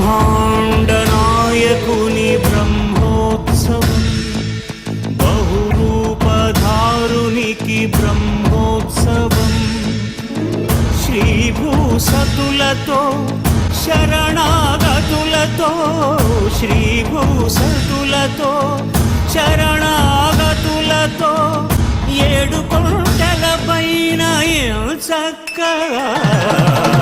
బ్రహ్మాండ నాయకుని బ్రహ్మోత్సవం, బహురూపధారునికి బ్రహ్మోత్సవం, శ్రీభూసతులతో శరణాగతులతో, శ్రీభూసతులతో శరణాగతులతో, ఏడు కొండల పైన చక్కగా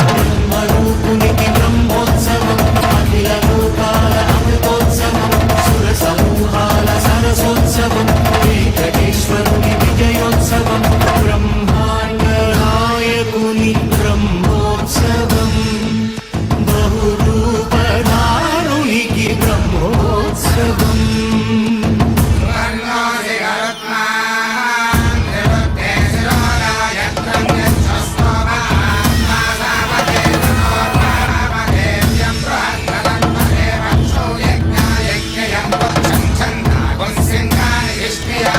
బ్రహ్మరూపునికి బ్రహ్మోత్సవం, అఖిల లోకాల అమృతోత్సవం, సుర సమూహాల సరసోత్సవం, వెంకటేశ్వరుని విజయోత్సవం, బ్రహ్మాండ నాయకుని బ్రహ్మోత్సవం, బహురూపధారునికి బ్రహ్మోత్సవం. Yeah.